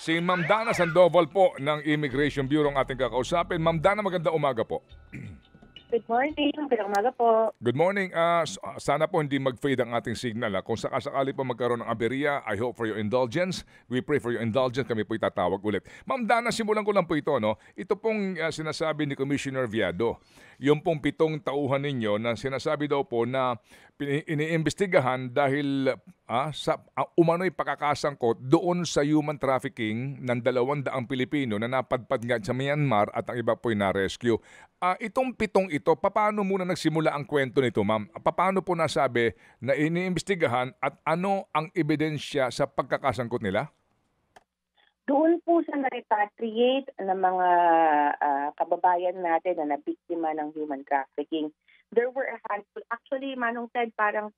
Si Ma'am Dana Sandoval po ng Immigration Bureau ang ating kakausapin. Ma'am Dana, maganda umaga po. Good morning. Magandang umaga po. Good morning. Sana po hindi mag-fade ang ating signal. Kung sakasakali po magkaroon ng aberya, I hope for your indulgence. We pray for your indulgence. Kami po itatawag ulit. Ma'am Dana, simulan ko lang po ito. No? Ito pong sinasabi ni Commissioner Viado. Yung pong 7 tauhan ninyo na sinasabi daw po na iniimbestigahan dahil umano'y pakakasangkot doon sa human trafficking ng 200 Pilipino na napadpad nga sa Myanmar at ang iba po'y na-rescue. Itong 7 ito, paano muna nagsimula ang kwento nito, ma'am? Paano po nasabi na iniimbestigahan at ano ang ebidensya sa pagkakasangkot nila? Doon po sa na-repatriate ng mga kababayan natin na nabiktima ng human trafficking, there were a handful. Actually, Manong Ted, parang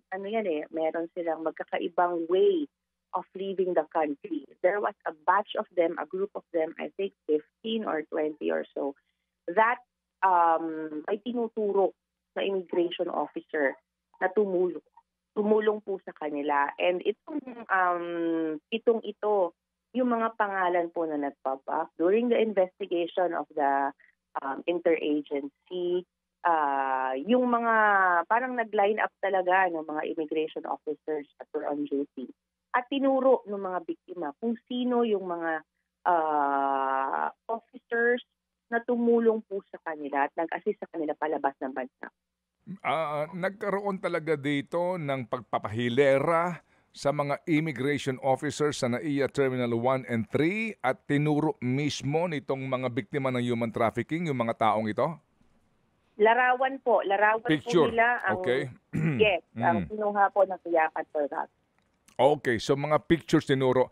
meron silang magkakaibang way of leaving the country. There was a batch of them, a group of them, I think 15 or 20 or so, that ay tinuturo na immigration officer na tumulong po sa kanila. And itong 7 ito, yung mga pangalan po na nag-pop up during the investigation of the interagency, yung mga parang nag-line up talaga ng mga immigration officers that were on duty. At tinuro ng mga biktima kung sino yung mga officers na tumulong po sa kanila at nag-assist sa kanila palabas ng bansa. Nagkaroon talaga dito ng pagpapahilera sa mga immigration officers sa NAIA Terminal 1 and 3 at tinuro mismo nitong mga biktima ng human trafficking, yung mga taong ito? Larawan Picture. po nila ang Okay. yes, ang kinuha po ng tiyakan for that. Okay, so mga pictures tinuro.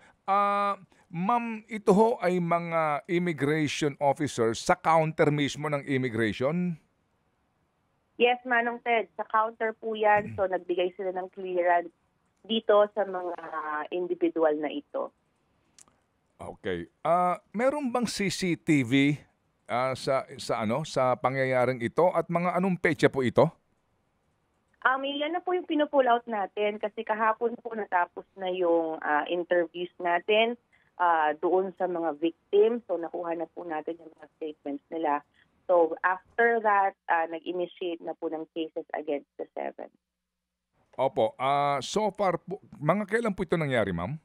Ma'am, ito ho ay mga immigration officers sa counter mismo ng immigration? Yes, Manong Ted, sa counter po yan. So nagbigay sila ng clearance dito sa mga individual na ito. Okay. Meron bang CCTV sa pangyayaring ito at mga anong petsa po ito? Yan na po yung pinupull out natin kasi kahapon po natapos na yung interviews natin doon sa mga victims. So nakuha na po natin yung mga statements nila. So after that, nag-initiate na po ng cases against the 7. Opo. So far po, mga kailan po ito nangyari, ma'am?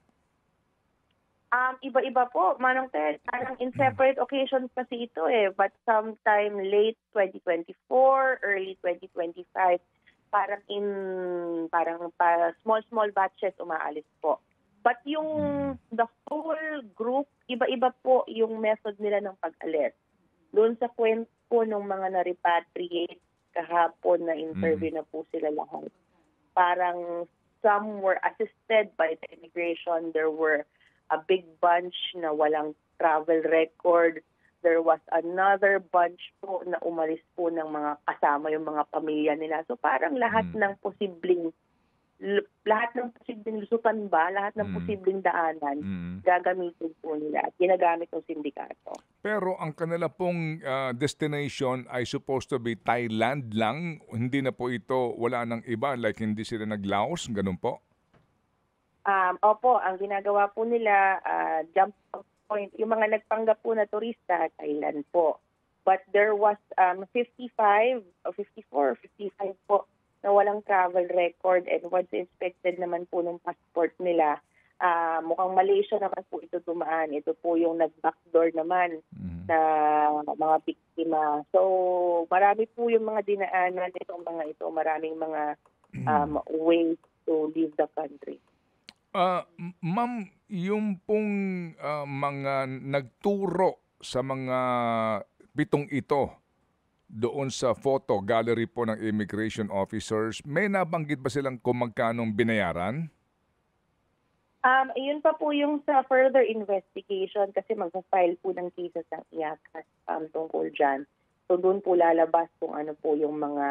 Iba-iba po, Manong Ted. Parang in separate occasions kasi ito But sometime late 2024, early 2025, parang small batches umaalis po. But the whole group, iba-iba po yung method nila ng pag-alis. Doon sa kwento po ng mga na-repatriate kahapon na interview na po sila lahat. Parang some were assisted by the immigration. There were a big bunch na walang travel record. There was another bunch po na umalis po ng mga kasama yung mga pamilya nila. So parang lahat ng posibleng lusutan ba, lahat ng posibleng daanan, gagamitin po nila at ginagamit ng sindikato. Pero ang kanila pong destination ay supposed to be Thailand lang. Hindi na po ito, wala nang iba, like hindi sila nag-Laos, ganun po? Opo, ang ginagawa po nila, jump point, yung mga nagpanggap po na turista, Thailand po. But there was 55 or 54 or 55 po na walang travel record and once inspected naman po ng passport nila, mukhang Malaysia naman po ito dumaan. Ito po yung nag-backdoor naman na mga biktima. So marami po yung mga dinaanan itong mga ito. Maraming mga ways to leave the country. Ma'am, yung pong mga nagturo sa mga 7 ito doon sa photo gallery po ng immigration officers, may nabanggit ba silang kung magkanong binayaran? Yun pa po yung sa further investigation kasi mag-file po ng cases ng IACAS tungkol dyan. So doon po lalabas kung ano po yung mga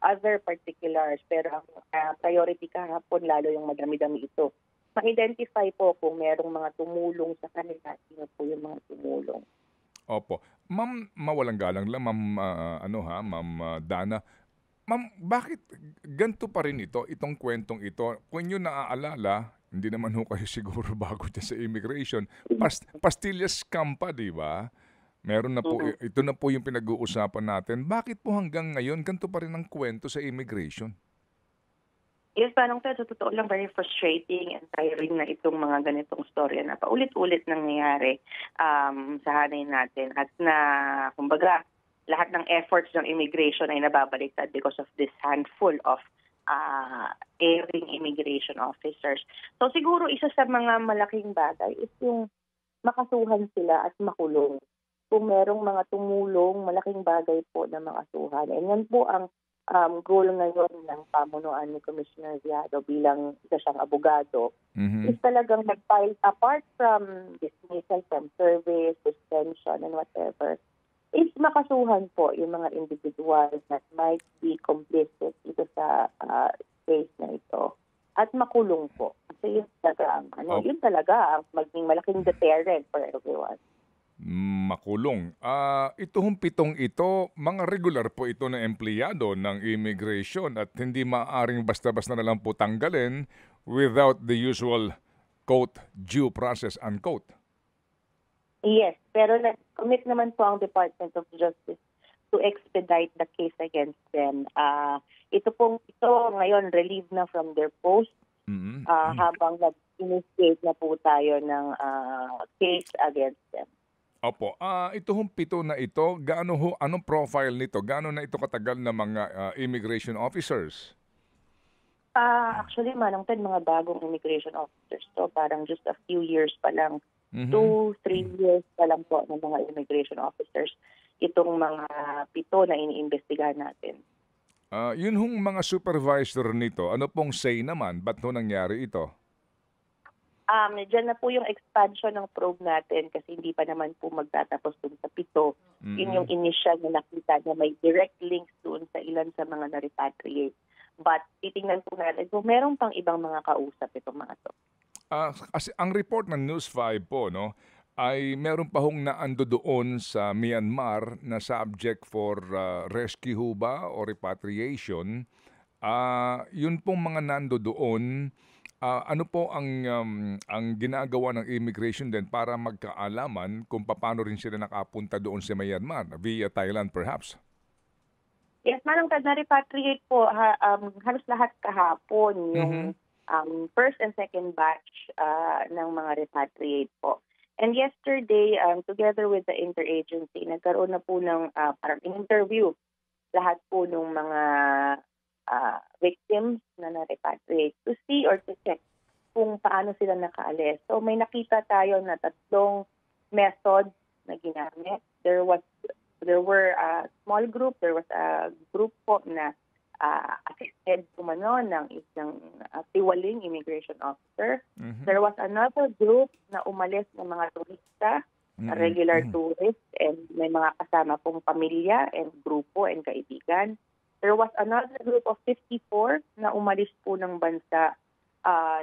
other particulars. Pero ang priority kahapon lalo yung madami-dami ito. Ma-identify po kung merong mga tumulong sa kanila. Sino po yung mga tumulong. Opo. Ma'am, mawalang galang lang, Ma'am Dana. Ma'am, bakit ganito pa rin itong kwentong ito? Kung nyo naaalala, Hindi naman ho kayo siguro bago dyan sa immigration. Pastillas scam pa, di ba? Meron na po, Mhm. ito na po yung pinag-uusapan natin. Bakit po hanggang ngayon, ganito pa rin ang kwento sa immigration? Yes, parang Ted, sa totoo lang, very frustrating and tiring na itong mga ganitong storya na paulit-ulit nangyayari sa hanay natin. At na, kumbaga, lahat ng efforts ng immigration ay nababaliktad because of this handful of erring immigration officers. So siguro isa sa mga malaking bagay is yung makasuhan sila at makulong. Kung merong mga tumulong, malaking bagay po na makasuhan. And yan po ang goal ngayon ng pamunuan ni Commissioner Viado bilang isa siyang abogado is talagang mag-file apart from dismissal from service, suspension, and whatever, is makasuhan po yung mga individuals that might be complicit ito sa case na ito at makulong po. Kasi yun talaga, yun talaga ang maging malaking deterrent for everyone. Makulong. Ito hong pitong ito, mga regular po ito na empleyado ng immigration at hindi maaring basta-basta na lang po tanggalin without the usual quote, due process, unquote. Yes, pero nag-commit naman po ang Department of Justice to expedite the case against them. Ito ngayon relieved na from their post habang nag-initiate na po tayo ng case against them. Opo. Ito hong pito na ito, anong profile nito? Gaano na ito katagal na mga immigration officers? Actually, Manong Ted, mga bagong immigration officers to. Parang just a few years pa lang. 2-3 years pa lang po ng mga immigration officers. Itong mga pito na iniimbestigahan natin. Yun hong mga supervisor nito, ano pong say naman? Ba't ho nangyari ito? Diyan na po yung expansion ng probe natin kasi hindi pa naman po magtatapos dun sa pito. Yun yung initial na nakita na may direct links dun sa ilan sa mga na-repatriate. But titingnan po natin kung meron pang ibang mga kausap itong mga to. Kasi ang report ng News 5 po, no, ay meron pa hong naando doon sa Myanmar na subject for rescue ho ba o repatriation. Yun pong mga nando doon, ano po ang ginagawa ng immigration din para magkaalaman kung paano rin sila nakapunta doon sa Myanmar, via Thailand perhaps? Yes, Manong Ted, na-repatriate po halos lahat kahapon yung first and second batch ng mga repatriate po. And yesterday, together with the interagency, nagkaroon na po ng parang interview lahat po ng mga victims na na-repatriate to see or to check kung paano sila nakaalis. So may nakita tayo na 3 methods na ginamit. There were a small group, there was a group po na assisted kumano ng isang tiwaling immigration officer. There was another group na umalis ng mga turista, regular tourists, and may mga kasama pong pamilya and grupo and kaibigan. There was another group of 54 na umalis po ng bansa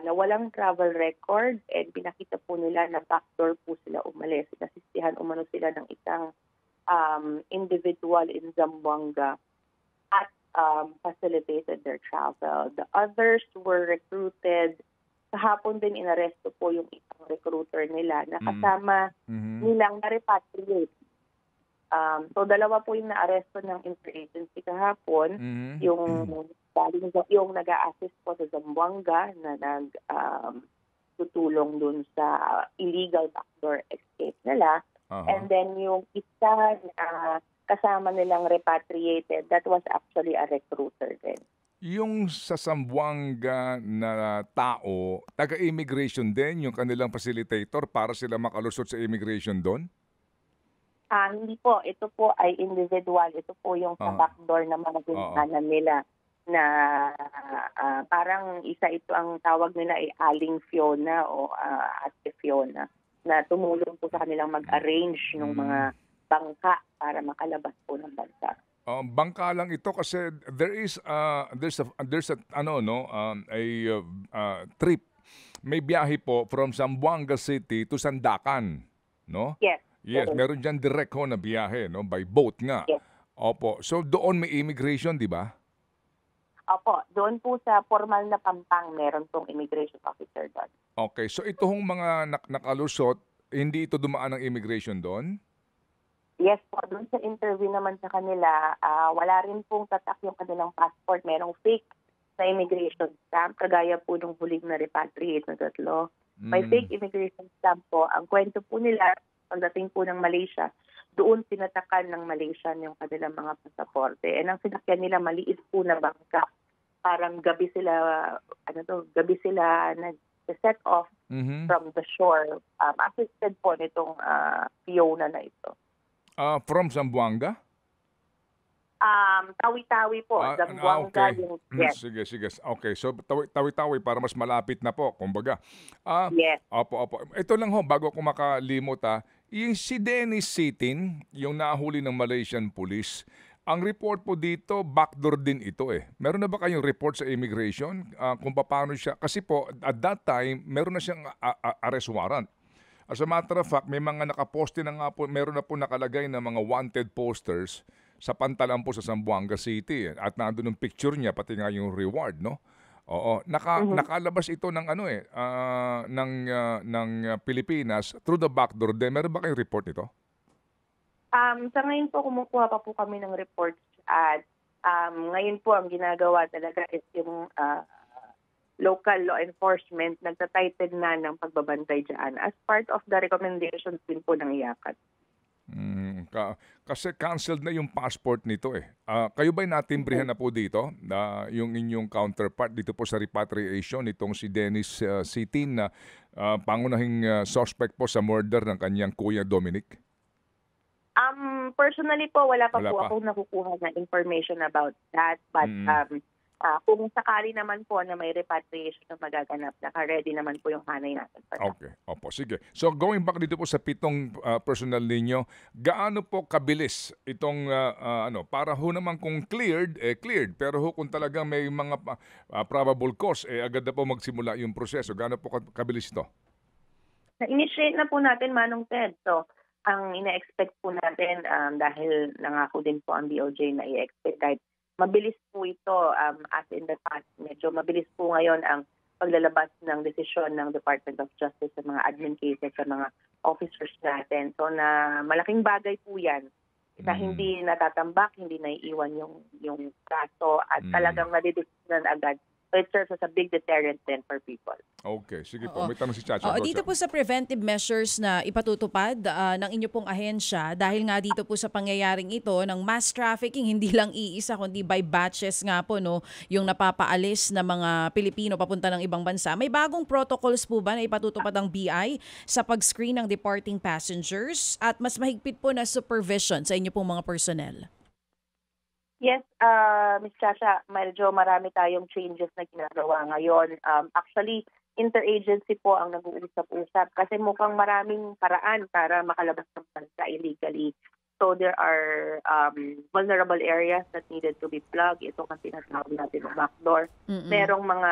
na walang travel record and pinakita po nila na backdoor po sila umalis. Nasistihan umano sila ng isang individual in Zamboanga at facilitated their travel. The others were recruited. Kahapon din inaresto po yung isang recruiter nila na kasama nilang na-repatriate. So 2 po yung na-aresto ng interagency kahapon. Yung nag-a-assist po sa Zamboanga na tutulong dun sa illegal backdoor escape nila. And then yung isa kasama nilang repatriated, that was actually a recruiter din. Yung sa Zamboanga na tao, taga-immigration din, yung kanilang facilitator para sila makalusot sa immigration doon? Hindi po. Ito po ay individual. Ito po yung sa backdoor na mga ginagawa nila na parang isa ito ang tawag nila ay Aling Fiona o Ate Fiona na tumulong po sa kanilang mag-arrange ng mga bangka para makalabas po ng bansa. Bangka lang ito kasi there's a trip. May biyahe po from Zamboanga City to Sandakan, no? Yes. Yes, meron diyan direct ho na biyahe, no, by boat nga. Yes. Opo. So doon may immigration, di ba? Opo, doon po sa formal na Pampang, meron pong immigration officer doon. Okay, so ito hong mga nakalusot, hindi ito dumaan ng immigration doon? Yes po, doon sa interview naman sa kanila, wala rin pong tatak yung kanilang passport. Merong fake na immigration stamp, kagaya po nung huling na repatriate na tatlo. May fake immigration stamp po. Ang kwento po nila, pagdating po ng Malaysia, doon sinatakan ng Malaysian yung kanilang mga pasaporte. And ang sinakyan nila, maliit po na bangka. Parang gabi sila nag-set off from the shore. Assisted po nitong Fiona na ito. From Zamboanga? Tawi-tawi po. Zamboanga Okay. yung yes. Sige. Okay, so tawi-tawi para mas malapit na po, kumbaga. Yes. Opo. Ito lang ho, bago ako makalimot yung si Dennis Sitin, yung nahuli ng Malaysian Police, ang report po dito, backdoor din ito eh. Meron na ba kayong report sa immigration kung paano siya? Kasi po, at that time, meron na siyang arrest warrant. As a matter of fact, may mga nakaposte na nga po, meron na po nakalagay na mga wanted posters sa pantalan po sa Zamboanga City. At nandun yung picture niya, pati nga yung reward, no? Oo, nakalabas ito ng ng Pilipinas through the backdoor. Meron ba kayong report nito? Sa ngayon po, kumukuha pa po kami ng reports at ngayon po ang ginagawa talaga is yung local law enforcement nagtatighten na ng pagbabantay dyan as part of the recommendations din po ng IACAT. Kasi canceled na yung passport nito eh. Kayo ba'y natimbrihan na po dito? Yung inyong counterpart dito po sa repatriation nitong si Dennis Sitin na pangunahing suspect po sa murder ng kanyang kuya Dominic? Personally po, wala pa Wala po pa. akong nakukuha na information about that. But kung sakali naman po na may repatriation na magaganap, naka-ready naman po yung hanay natin. Okay, opo, sige. So going back dito po sa 7 personal ninyo, gaano po kabilis itong para ho naman kung cleared, cleared. Pero ho kung talagang may mga probable cause, agad na po magsimula yung proseso. Gaano po kabilis ito? Na-initiate na po natin, Manong Ted. So, ang ina-expect po natin, dahil nangako din po ang DOJ na i-expect kahit mabilis po ito, as in the past, medyo mabilis po ngayon ang paglalabas ng desisyon ng Department of Justice sa mga admin cases sa mga officers natin. So na malaking bagay po yan na hindi natatambak, hindi naiiwan yung kaso at talagang nadidesisyonan agad. So it serves as a big deterrent then for people. Okay, sige po. May tanong si Chacha. Dito po sa preventive measures na ipatutupad ng inyo pong ahensya, dahil nga dito po sa pangyayaring ito ng mass trafficking, hindi lang iisa kundi by batches nga po yung napapaalis na mga Pilipino papunta ng ibang bansa. May bagong protocols po ba na ipatutupad ang BI sa pag-screen ng departing passengers at mas mahigpit po na supervision sa inyo pong mga personnel? Yes, Ms. Chacha, medyo marami tayong changes na ginagawa ngayon. Actually, interagency po ang nag-uusap-usap kasi mukhang maraming paraan para makalabas ng bansa illegally. So there are vulnerable areas that needed to be plugged. Ito ang tinatawag natin ng backdoor. Merong mga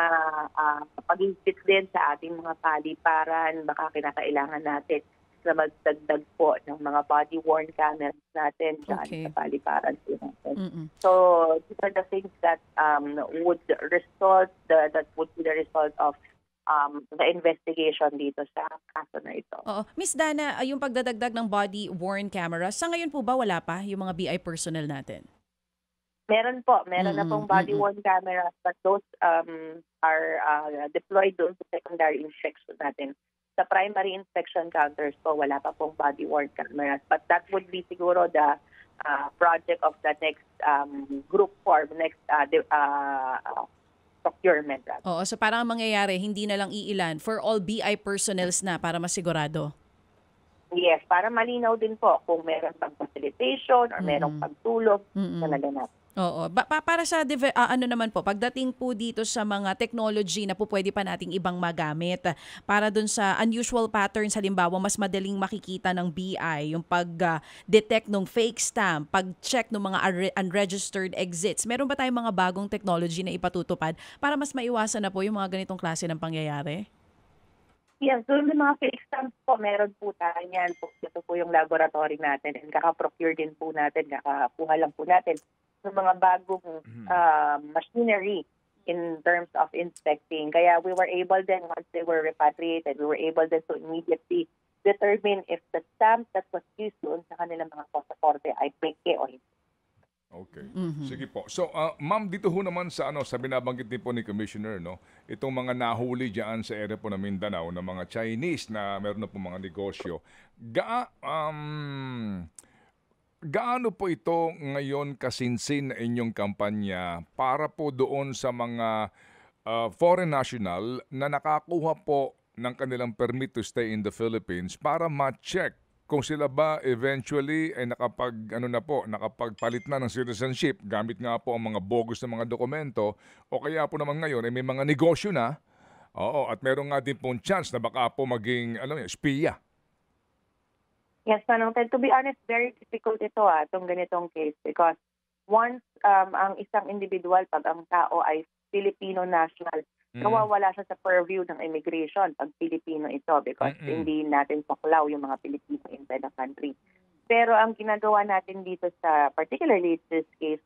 pag-higpit din sa ating mga paliparan. Baka kinakailangan natin na magdagdag po ng mga body-worn cameras natin dyan sa paliparan po natin. So these are the things that would result, that would be the result of the investigation dito sa kaso na ito. Oo. Miss Dana, yung pagdadagdag ng body-worn cameras, sa ngayon po ba wala pa yung mga BI personnel natin? Meron po. Meron na pong body-worn cameras but those are deployed doon sa secondary inspection natin. Sa primary inspection counters po, wala pa pong body-worn cameras. But that would be siguro the project of the next group form, next procurement. Oo, so parang ang mangyayari, hindi na lang iilan for all BI personnels na para masigurado. Yes, para malinaw din po kung meron pang facilitation or merong pagtulog na naganap. Oo. Para sa naman po, pagdating po dito sa mga technology na po pwede pa nating ibang magamit para dun sa unusual patterns, halimbawa mas madaling makikita ng BI, yung pag-detect ng fake stamp, pag-check ng mga unregistered exits. Meron ba tayong mga bagong technology na ipatutupad para mas maiwasan na po yung mga ganitong klase ng pangyayari? Yes, doon yung mga fake stamps po, meron po tayo yan. Ito po yung laboratory natin and kaka-procure din po natin, kakakuha lang po natin ng mga bagong machinery in terms of inspecting. Kaya we were able then, once they were repatriated, we were able then to immediately determine if the stamp that was used doon sa kanilang mga pasaporte ay peke o hindi. Okay. Sige po. So, ma'am, dito ho naman sa sa binabanggit din po ni Commissioner, no, itong mga nahuli diyan sa area po ng Mindanao ng mga Chinese na meron na po mga negosyo. Gaano po ito ngayon kasinsin na inyong kampanya para po doon sa mga foreign national na nakakuha po ng kanilang permit to stay in the Philippines para ma-check kung sila ba eventually ay nakapagpalit na ng citizenship gamit nga po ang mga bogus na mga dokumento o kaya po naman ngayon ay may mga negosyo na. Oo, at meron nga din pong chance na baka po maging espiya. Yes, Manong Ted. To be honest, very difficult ito itong ganitong case because once ang isang individual, pag ang tao ay Filipino national, nawawala siya sa purview ng immigration pag Filipino ito because hindi natin saklaw yung mga Pilipino inside the country. Pero ang ginagawa natin dito sa, particularly this case,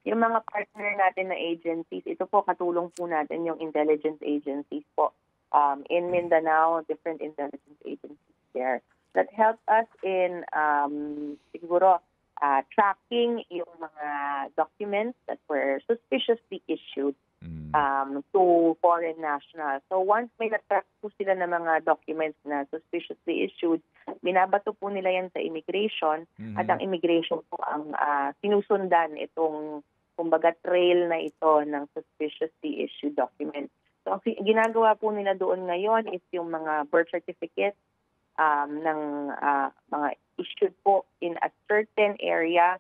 yung mga partner natin na agencies, ito po katulong po natin yung intelligence agencies po. In Mindanao, different intelligence agencies there that help us in siguro tracking yung mga documents that were suspiciously issued to foreign nationals. So once may na-track po sila ng mga documents na suspiciously issued, binabato po nila yan sa immigration at ang immigration po ang sinusundan itong kumbaga trail na ito ng suspiciously issued documents. So ang ginagawa po nila doon ngayon is yung mga birth certificate ng mga issued po in a certain area.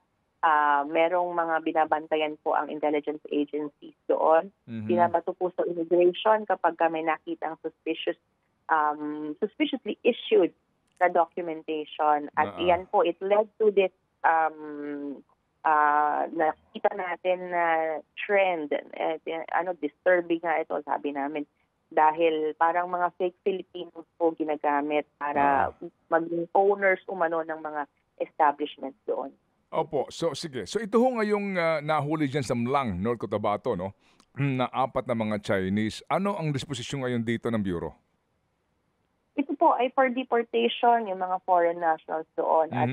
Merong mga binabantayan po ang intelligence agencies doon. Binabato po sa immigration kapag may nakitang suspiciously issued na documentation. At iyan po, it led to this nakita natin na trend. Disturbing nga ito, sabi namin. Dahil parang mga fake Filipinos po ginagamit para maging owners umano ng mga establishments doon. Opo. So, sige. So, ito ho ngayong nahuli dyan sa Mlang, North Cotabato, no? Na 4 na mga Chinese. Ano ang disposisyon ngayon dito ng Bureau? Ito po ay for deportation, yung mga foreign nationals doon. At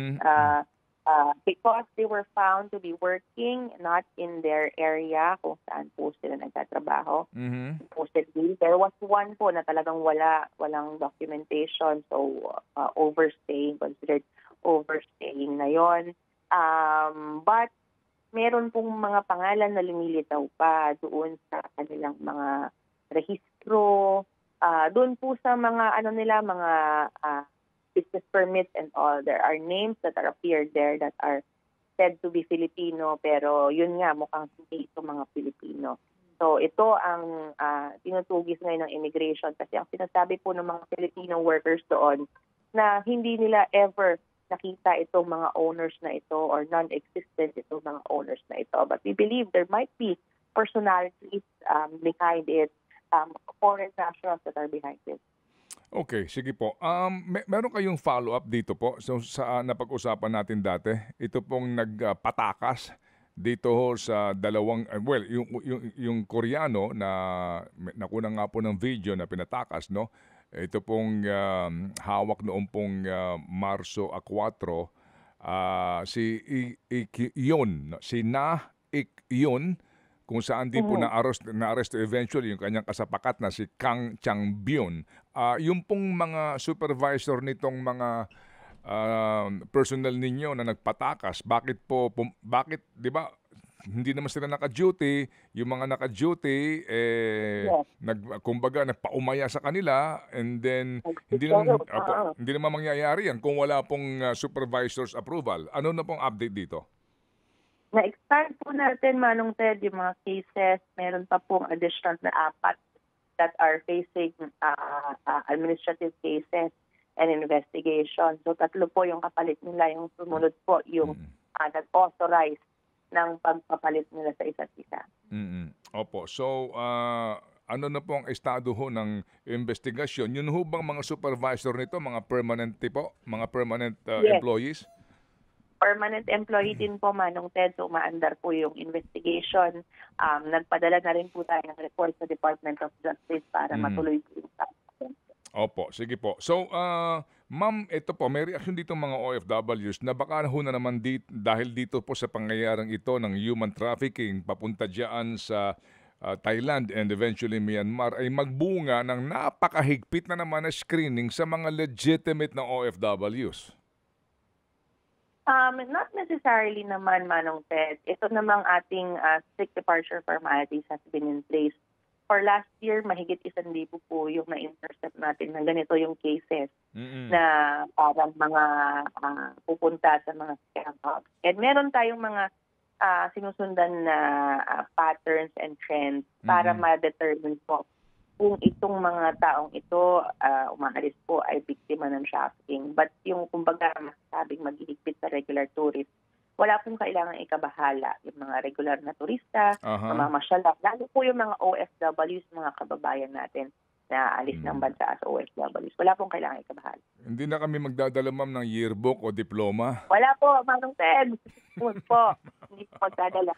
because they were found to be working not in their area kung saan po sila nagtatrabaho. Supposedly, there was one po na talagang walang documentation. So, considered overstaying na yon. But meron pong mga pangalan na lumilitaw pa doon sa kanilang mga rehistro, doon po sa mga mga business permits and all. There are names that are appeared there that are said to be Filipino, pero yun nga mukhang hindi ito mga Filipino. So ito ang tinutugis ngayon ng immigration kasi ang sinasabi po ng mga Filipino workers doon na hindi nila ever nakita itong mga owners na ito or non-existent itong mga owners na ito. But we believe there might be personalities behind it, foreign nationals that are behind it. Okay, sige po. Meron kayong follow-up dito po so, sa napag-usapan natin dati. Ito pong nagpatakas dito sa dalawang, yung Koreano na nakuna nga po ng video na pinatakas, no? Ito pong hawak noong pong Marso 4, si Ik-yon, si Na Ik-yon, kung saan din po na-arrest eventually yung kanyang kasapakat na si Kang Chang-byun. Yung pong mga supervisor nitong mga personnel ninyo na nagpatakas, bakit, di ba, hindi naman sila naka-duty, yung mga naka-duty, kumbaga, nagpaumaya sa kanila, and then, hindi naman mangyayari yan kung wala pong supervisor's approval. Ano na pong update dito? Na-expand po natin, Manong Ted, yung mga cases. Meron pa pong additional na 4 that are facing administrative cases and investigation. So 3 po yung kapalit nila. Yung sumunod po yung nag-authorize ng pagpapalit nila sa isa't isa. Opo. So, ano na po ang estado ho ng investigasyon? Yun ho bang mga supervisor nito, mga permanent po? Mga permanent employees? permanent employee din po, Manong Ted. So, umaandar po yung investigation. Nagpadala na rin po tayo ng report sa Department of Justice para matuloy po yung Opo, sige po. So, ma'am, ito po, may reaction dito mga OFWs na baka ho na naman dahil dito po sa pangyayaring ito ng human trafficking papunta dyan sa Thailand and eventually Myanmar ay magbunga ng napakahigpit na naman na screening sa mga legitimate na OFWs. Not necessarily naman, Manong Ted. Ito namang ating strict departure formalities has been in place. For last year, mahigit 1,000 po yung na-intercept natin na ganito yung cases na parang mga pupunta sa mga scam hubs. And meron tayong mga sinusundan na patterns and trends para ma-determine po kung itong mga taong ito umaalis po ay biktima ng trafficking. But yung kumbaga masasabing maghihigpit sa regular tourist, wala pong kailangan ikabahala. Yung mga regular na turista, mamamasyal, lalo po yung mga OFWs, mga kababayan natin na alis ng bansa as OFWs. Wala pong kailangan ikabahala. Hindi na kami magdadala, ma'am, ng yearbook o diploma? Wala po, Manong Ted. Hindi po magdadala.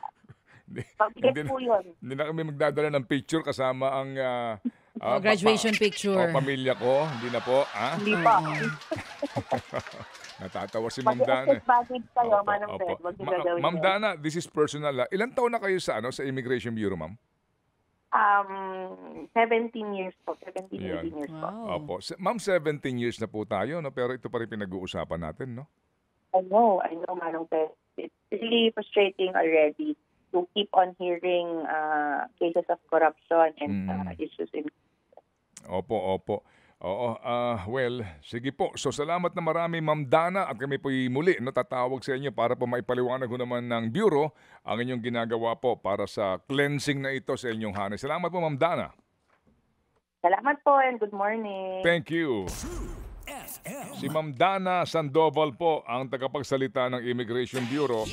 Pag-get po yun. Hindi na kami magdadala ng picture kasama ang graduation picture. Pamilya ko. Hindi na po. Hindi po. Natatawa si Ma'am Dana. Pag-get kayo, Manong Ted. Wag niyo gagawin Ma'am yun. Dana, this is personal. Ilan taon na kayo sa Immigration Bureau, ma'am? 17 years po. 17, 18 years po. Wow. Opo. Ma'am, 17 years na po tayo, no? Pero ito pa rin pinag-uusapan natin, no? I know, Manong Ted. It's really frustrating already to keep on hearing cases of corruption and issues in. Opo. Oo, well, sige po. So salamat na marami, Ma'am Dana, at kami po muli tatawag sa inyo para po maipaliwanag ho naman ng Bureau ang inyong ginagawa po para sa cleansing na ito sa inyong hanay. Salamat po, Ma'am Dana. Salamat po and good morning. Thank you. Si Ma'am Dana Sandoval po ang tagapagsalita ng Immigration Bureau.